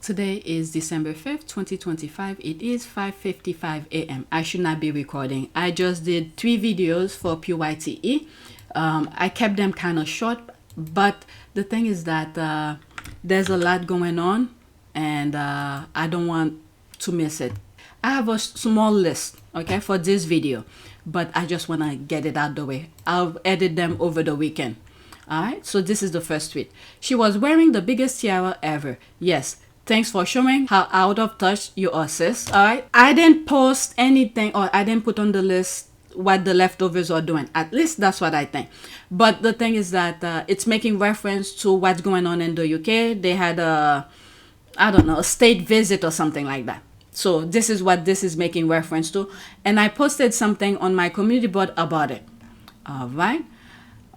Today is December 5th, 2025. It is 5:55 a.m. I should not be recording. I just did 3 videos for PYTE. I kept them kind of short, but the thing is that there's a lot going on and I don't want to miss it. I have a small list, okay, for this video, but I just want to get it out the way. I'll edit them over the weekend. Alright, so this is the first tweet. She was wearing the biggest tiara ever. Yes. Thanks for showing how out of touch you are, sis. Alright. I didn't post anything or I didn't put on the list what the leftovers are doing. At least that's what I think. But the thing is that it's making reference to what's going on in the UK. They had a state visit or something like that. So this is what this is making reference to. And I posted something on my community board about it. Alright.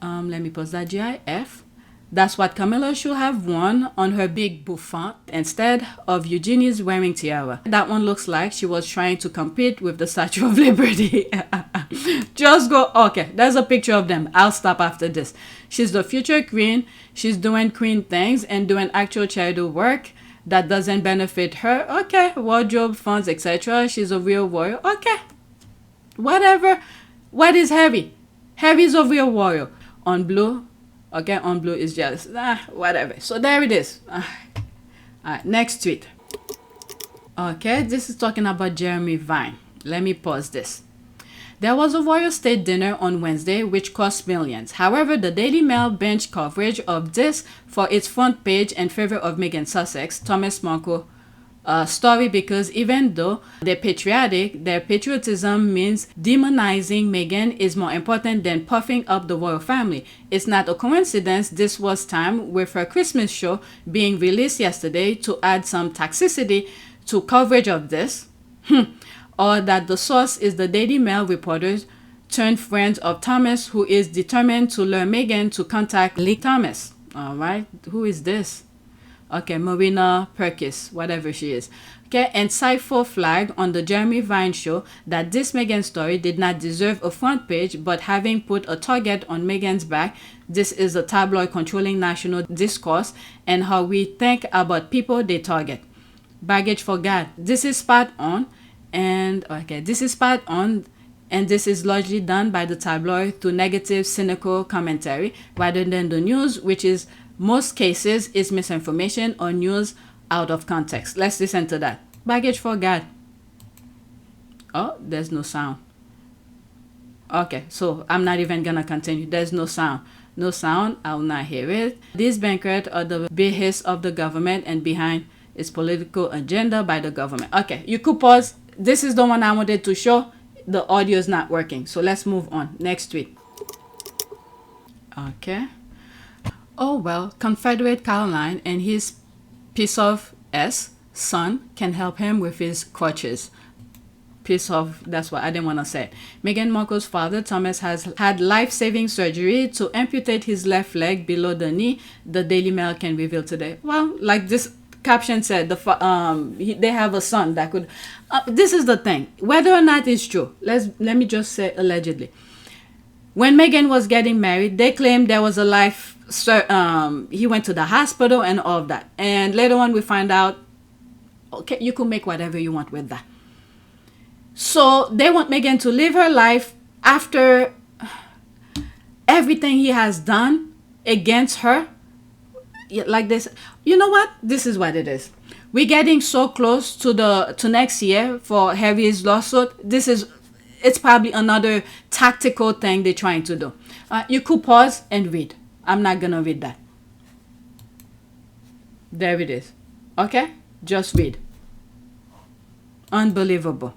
Let me post that GIF. That's what Camilla should have worn on her big bouffant instead of Eugenie's wearing tiara. That one looks like she was trying to compete with the Statue of Liberty. Just go, okay, there's a picture of them. I'll stop after this. She's the future queen. She's doing queen things and doing actual charity work that doesn't benefit her. Okay, wardrobe, funds, etc. She's a real warrior. Okay, whatever. What is heavy? Heavy is a real warrior. On blue. Okay, on blue is just, whatever. So there it is. Alright, next tweet. Okay, this is talking about Jeremy Vine. Let me pause this. There was a royal state dinner on Wednesday which cost millions. However, the Daily Mail benched coverage of this for its front page in favor of Meghan Sussex, Thomas Markle story because even though they're patriotic, their patriotism means demonizing Meghan is more important than puffing up the royal family. It's not a coincidence this was timed with her Christmas show being released yesterday to add some toxicity to coverage of this. Or that the source is the Daily Mail reporters turned friends of Thomas who is determined to lure Meghan to contact Lee Thomas. Alright, who is this? Okay, Marina Perkis, whatever she is. Okay, and Cypher flagged on the Jeremy Vine show that this Meghan story did not deserve a front page, but having put a target on Meghan's back, this is a tabloid controlling national discourse and how we think about people they target. Baggage for God. This is spot on, and okay, this is spot on. And this is largely done by the tabloid through negative, cynical commentary rather than the news, which is most cases is misinformation or news out of context. Let's listen to that. Baggage for God. Oh, there's no sound. Okay, so I'm not even gonna continue. There's no sound. No sound. I will not hear it. These banquets are the behest of the government and behind its political agenda by the government. Okay, you could pause. This is the one I wanted to show. The audio is not working. So let's move on. Next tweet. Okay. Oh, well, Confederate Caroline and his piece of son can help him with his crutches. That's what I didn't want to say. Meghan Markle's father, Thomas, has had life-saving surgery to amputate his left leg below the knee, the Daily Mail can reveal today. Well, like this caption said, they have a son that could... this is the thing. Whether or not it's true, let me just say allegedly. When Meghan was getting married, they claimed there was a life... he went to the hospital and all of that. And later on we find out, okay, you could make whatever you want with that. So they want Meghan to live her life after everything he has done against her. Like this. You know what? This is what it is. We're getting so close to next year for Harry's lawsuit. It's probably another tactical thing they're trying to do. You could pause and read. I'm not gonna read that. There it is. Okay? Just read. Unbelievable.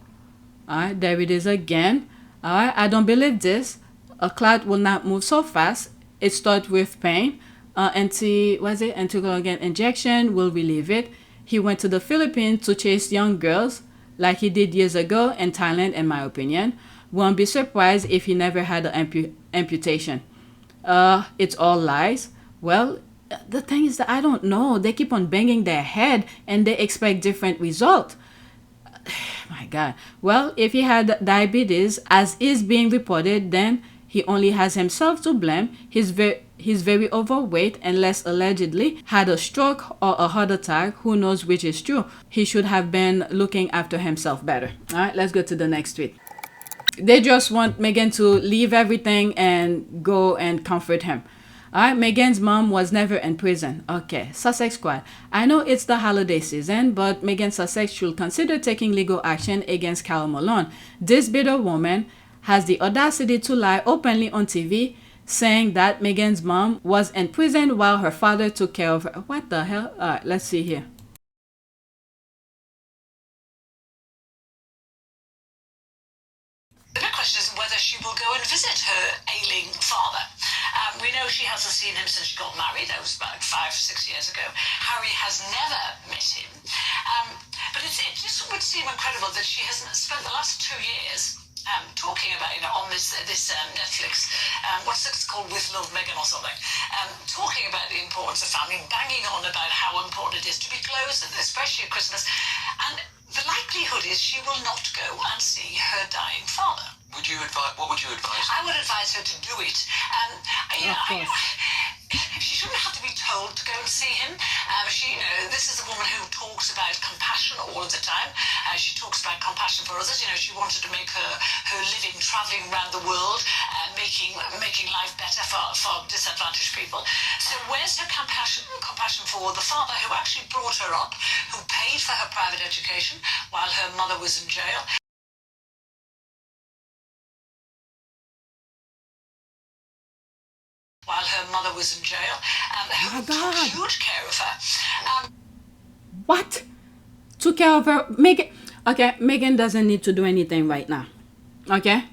Alright, there it is again. Alright, I don't believe this. A clot will not move so fast. It starts with pain. Anti-coagulant injection will relieve it. He went to the Philippines to chase young girls like he did years ago in Thailand, in my opinion. Won't be surprised if he never had an amputation. It's all lies. Well, the thing is that I don't know. They keep on banging their head and they expect different results. My God. Well, if he had diabetes, as is being reported, then he only has himself to blame. He's he's very overweight and less allegedly had a stroke or a heart attack. Who knows which is true? He should have been looking after himself better. All right, let's go to the next tweet. They just want Meghan to leave everything and go and comfort him. All right, Meghan's mom was never in prison. Okay, Sussex squad. I know it's the holiday season, but Meghan Sussex should consider taking legal action against Carole Malone. This bitter woman has the audacity to lie openly on TV, saying that Meghan's mom was in prison while her father took care of her. What the hell? All right, let's see here. The big question is whether she will go and visit her ailing father. We know she hasn't seen him since she got married. That was about 5 or 6 years ago. Harry has never met him. But it just would seem incredible that she hasn't spent the last 2 years talking about, on this Netflix, what's it called, With Love, Meghan or something, talking about the importance of family, banging on about how important it is to be close, especially at Christmas. And the likelihood is she will not go and see her dying father. What would you advise? I would advise her to do it. She shouldn't have to be told to go and see him. This is a woman who talks about compassion all of the time. She talks about compassion for others. She wanted to make her living traveling around the world, making life better for disadvantaged people. So where's her compassion for the father who actually brought her up, who paid for her private education while her mother was in jail? While her mother was in jail, who took huge care of her. What? Took care of her? Meghan. Okay, Meghan doesn't need to do anything right now. Okay?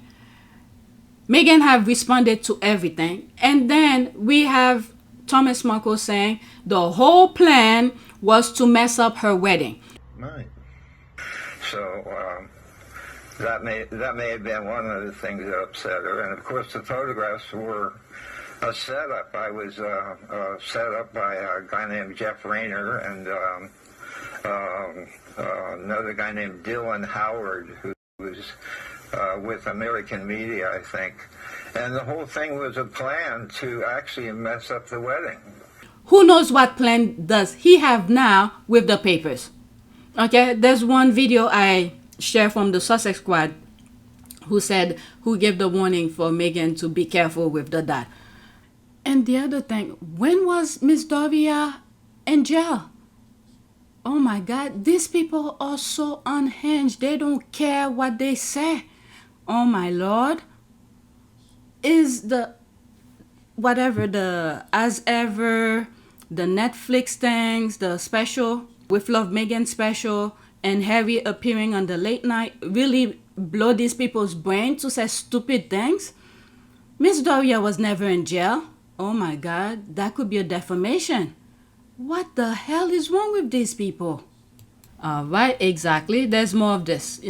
Meghan have responded to everything. And then we have Thomas Markle saying the whole plan was to mess up her wedding. Right. So that may have been one of the things that upset her. And of course the photographs were a setup. I was set up by a guy named Jeff Rayner and another guy named Dylan Howard, who was with American media, I think. And the whole thing was a plan to actually mess up the wedding. Who knows what plan does he have now with the papers? Okay, there's one video I shared from the Sussex squad who gave the warning for Meghan to be careful with the dad. And the other thing, when was Miss Doria in jail? Oh my God, these people are so unhinged. They don't care what they say. Oh my Lord. Is the As Ever, the Netflix things, the special, With Love Meghan special, and Harry appearing on the late night really blow these people's brain to say stupid things? Miss Doria was never in jail. Oh my God, that could be a defamation. What the hell is wrong with these people? Right, exactly. There's more of this,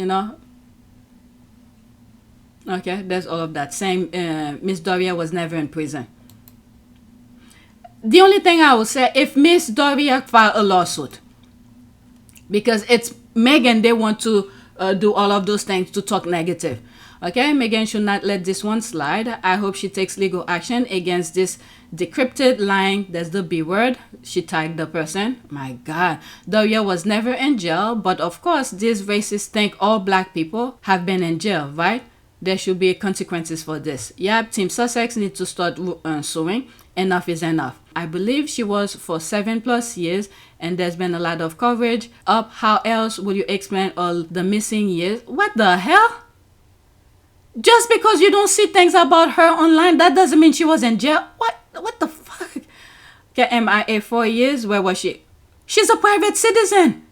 Okay, there's all of that. Same, Miss Doria was never in prison. The only thing I would say, if Miss Doria filed a lawsuit, because it's Meghan, they want to do all of those things to talk negative. Okay, Meghan should not let this one slide. I hope she takes legal action against this decrypted lying. That's the B word. She tagged the person. My God. Doria was never in jail, but of course, these racists think all black people have been in jail, right? There should be consequences for this. Yep, Team Sussex needs to start suing. Enough is enough. I believe she was for 7+ years, and there's been a lot of coverage up. How else will you explain all the missing years? What the hell? Just because you don't see things about her online, that doesn't mean she was in jail. What the fuck? Okay, MIA 4 years. Where was she? She's a private citizen.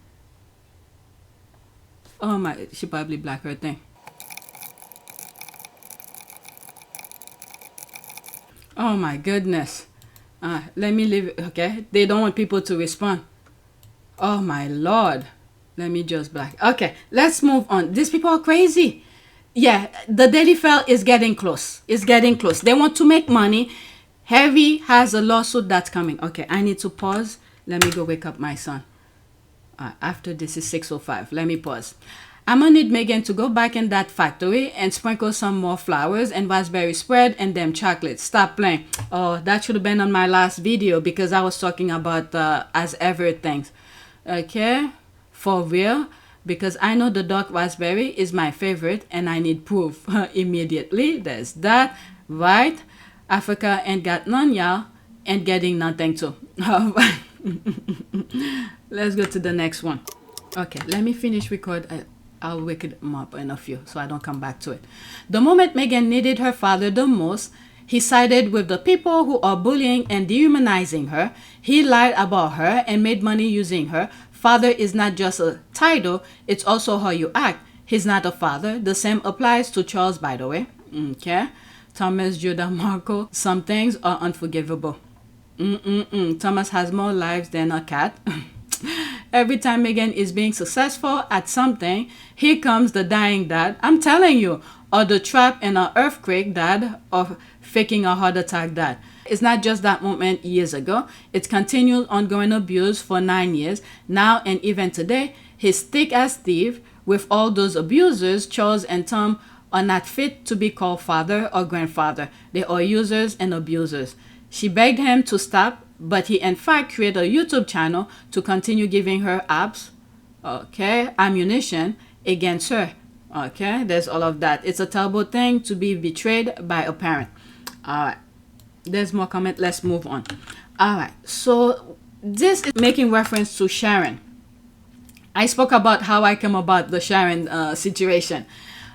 Oh my, she probably blacked her thing. Oh my goodness. Let me leave it, okay? They don't want people to respond. Oh my Lord. Let me just black. Okay, let's move on. These people are crazy. Yeah, the Daily Fail is getting close. It's getting close. They want to make money. Harry has a lawsuit that's coming. Okay, I need to pause. Let me go wake up my son. After this is 6:05. Let me pause. I'm gonna need Meghan to go back in that factory and sprinkle some more flowers and raspberry spread and them chocolates. Stop playing. Oh, that should have been on my last video because I was talking about as ever things. Okay, for real, because I know the dark raspberry is my favorite and I need proof immediately. There's that, right? Africa ain't got none, y'all, and getting nothing too. All right. Let's go to the next one. Okay, let me finish record. I'll wake it up in a few so I don't come back to it. The moment Meghan needed her father the most, he sided with the people who are bullying and dehumanizing her. He lied about her and made money using her. Father is not just a title, it's also how you act. He's not a father. The same applies to Charles, by the way. Okay. Thomas, Judah, Marco. Some things are unforgivable. Thomas has more lives than a cat. Every time Meghan is being successful at something, here comes the dying dad. I'm telling you, or the trap in an earthquake dad, or faking a heart attack dad. It's not just that moment years ago. It's continued ongoing abuse for 9 years. Now and even today, he's thick as thief. With all those abusers, Charles and Tom are not fit to be called father or grandfather. They are users and abusers. She begged him to stop, but he in fact created a YouTube channel to continue giving her abs, okay, ammunition against her. Okay, there's all of that. It's a terrible thing to be betrayed by a parent. All right, there's more comment. Let's move on. All right, so this is making reference to Sharon. I spoke about how I came about the Sharon situation.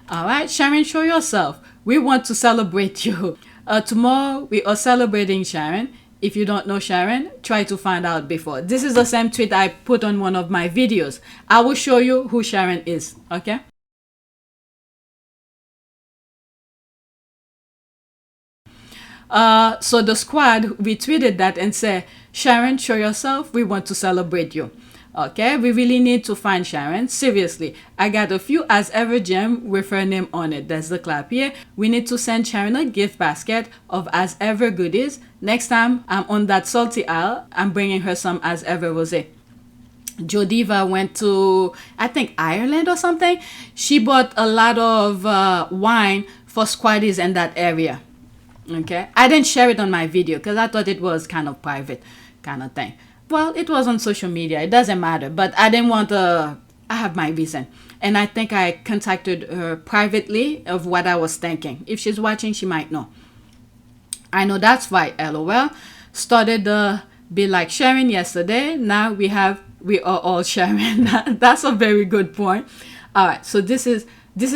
All right, Sharon, show yourself. We want to celebrate you. Tomorrow we are celebrating Sharon. If you don't know Sharon, try to find out before. This is the same tweet I put on one of my videos. I will show you who Sharon is, okay? So the squad retweeted that and said, Sharon, show yourself. We want to celebrate you. Okay, we really need to find Sharon. Seriously, I got a few as ever gem with her name on it. That's the clap here. We need to send Sharon a gift basket of as ever goodies. Next time I'm on that salty aisle, I'm bringing her some as ever rosé. Jodiva went to, I think, Ireland or something. She bought a lot of wine for squaddies in that area. Okay, I didn't share it on my video because I thought it was kind of private kind of thing. Well, it was on social media. It doesn't matter. But I didn't want to... I have my reason. And I think I contacted her privately of what I was thinking. If she's watching, she might know. I know that's why LOL started the Be Like Sharon yesterday. Now we are all Sharon. That's a very good point. All right. So this is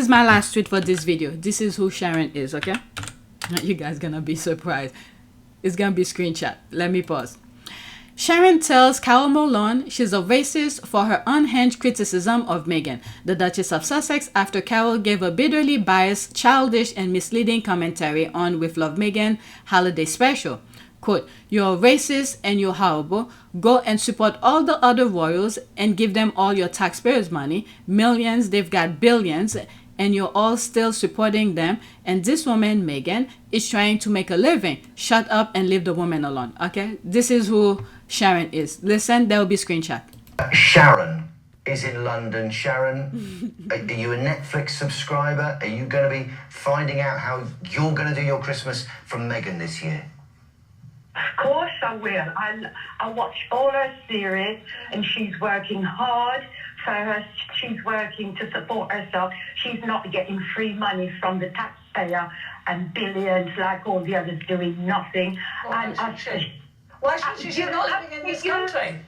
my last tweet for this video. This is who Sharon is, okay? You guys gonna be surprised. It's gonna be a screenshot. Let me pause. Sharon tells Carole Malone she's a racist for her unhinged criticism of Meghan, the Duchess of Sussex, after Carole gave a bitterly biased, childish, and misleading commentary on With Love Meghan holiday special. Quote, "You're racist and you're horrible. Go and support all the other royals and give them all your taxpayers' money. Millions, they've got billions. And you're all still supporting them. And this woman, Meghan, is trying to make a living. Shut up and leave the woman alone." Okay? This is who Sharon is. Listen, there will be a screenshot. Sharon is in London. Sharon, are you a Netflix subscriber? Are you going to be finding out how you're going to do your Christmas from Meghan this year? Of course I will. I watch all her series and she's working hard for her. She's working to support herself. She's not getting free money from the taxpayer and billions like all the others doing nothing. Why should she? She's not living in this country.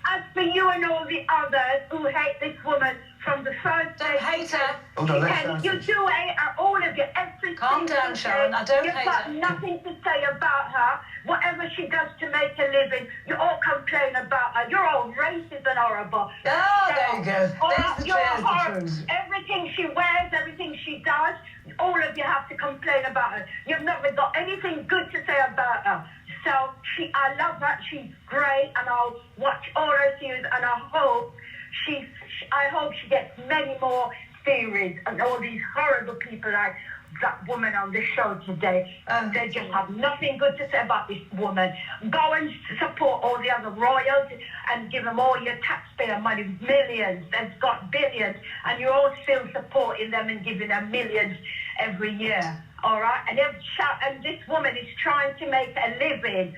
As for you and all the others who hate this woman from the first day... Don't hate her. You do hate her, all of you. Calm down, Sharon. I don't hate her. You've got nothing to say about her. Whatever she does to make a living, you all complain about her. You're all racist and horrible. Oh, there you go. There's the truth. Everything she wears, everything she does, all of you have to complain about her. You've never got anything good to say about her. So I love her. She's great, and I'll watch all her series, and I hope she gets many more series, and all these horrible people like that woman on the show today. They just have nothing good to say about this woman. Go and support all the other royals and give them all your taxpayer money, millions. They've got billions, and you're all still supporting them and giving them millions every year. All right? And this woman is trying to make a living,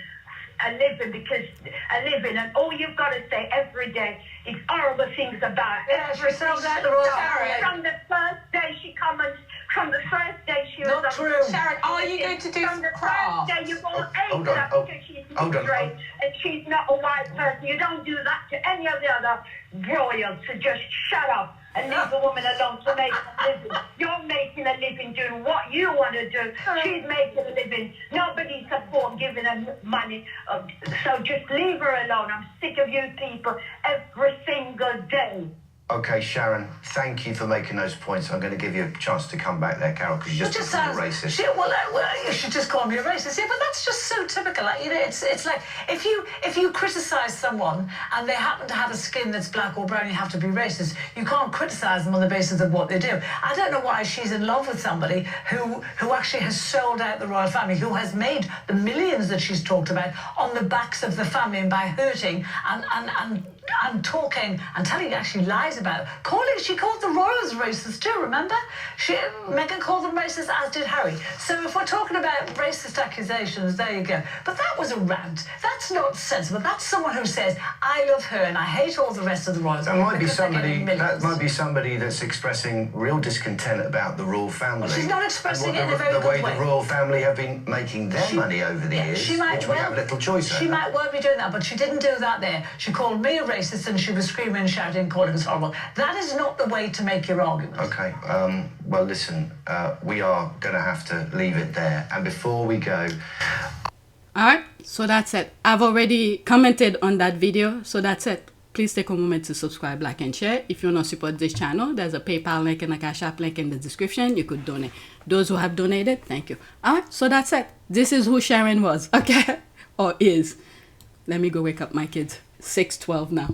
and all you've got to say every day is horrible things about She sells out the Royal Family. From the first day she comments, from the first day she was Not true. Sharon, are you going to do from the craft? first day you all Hold hate on, her because she's straight and she's not a white person. You don't do that to any of the other royals, so just shut up and leave the woman alone to make a living. You're making a living doing what you want to do. She's making a living. Nobody's support giving her money. So just leave her alone. I'm sick of you people every single day. Okay, Sharon, thank you for making those points. I'm going to give you a chance to come back there, Carole, because you just called me a racist. You should just call me a racist. Yeah, but that's just so typical. Like, you know, it's like if you criticise someone and they happen to have a skin that's black or brown, you have to be racist. You can't criticise them on the basis of what they do. I don't know why she's in love with somebody who actually has sold out the royal family, who has made the millions that she's talked about on the backs of the family and by hurting and talking and telling actually lies about. She called the royals racist too, remember? Meghan called them racist, as did Harry. So if we're talking about racist accusations, there you go. But that was a rant. That's not sensible. That's someone who says, I love her and I hate all the rest of the royals. That might be somebody that's expressing real discontent about the royal family. Well, she's not expressing it in a very the good way the royal family have been making their money over the years, which we have little choice over. She might well be doing that, but she didn't do that there. She called me a racist and she was screaming and shouting, calling us horrible. That is not the way to make your argument. Okay, well, listen, we are going to have to leave it there. And before we go... Alright, so that's it. I've already commented on that video, so that's it. Please take a moment to subscribe, like, and share. If you want to support this channel, there's a PayPal link and a Cash App link in the description. You could donate. Those who have donated, thank you. Alright, so that's it. This is who Sharon was, okay? Or is. Let me go wake up my kids. 6:12 now.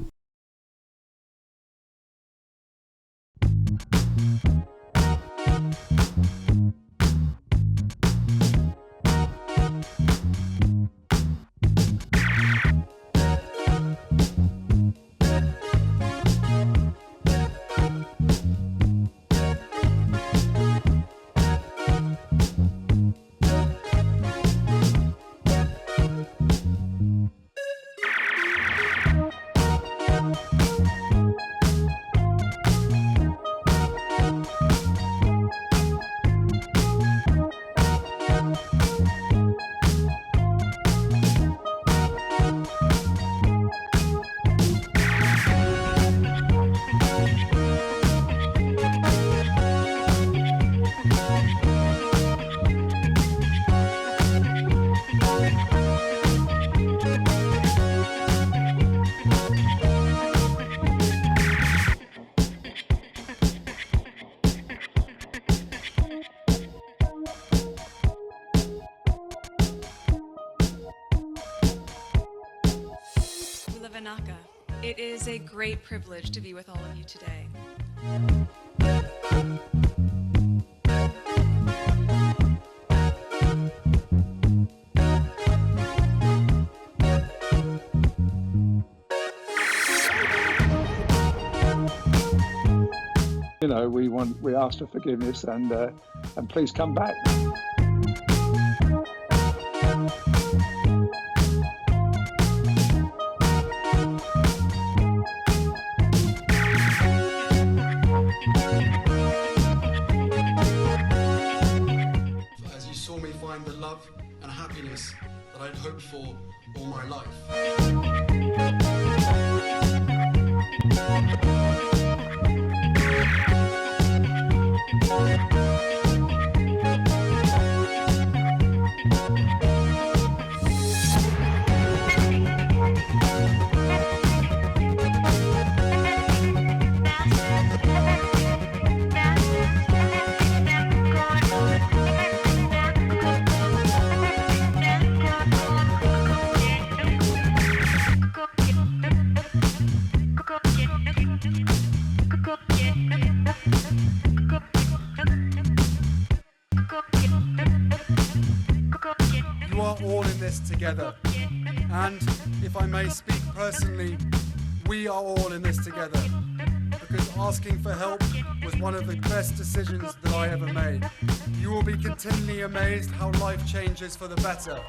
It is a great privilege to be with all of you today. You know, we ask for forgiveness and please come back. As you saw me find the love and happiness that I'd hoped for all my life. You are all in this together. And if I may speak personally, we are all in this together. Because asking for help was one of the best decisions that I ever made. You will be continually amazed how life changes for the better.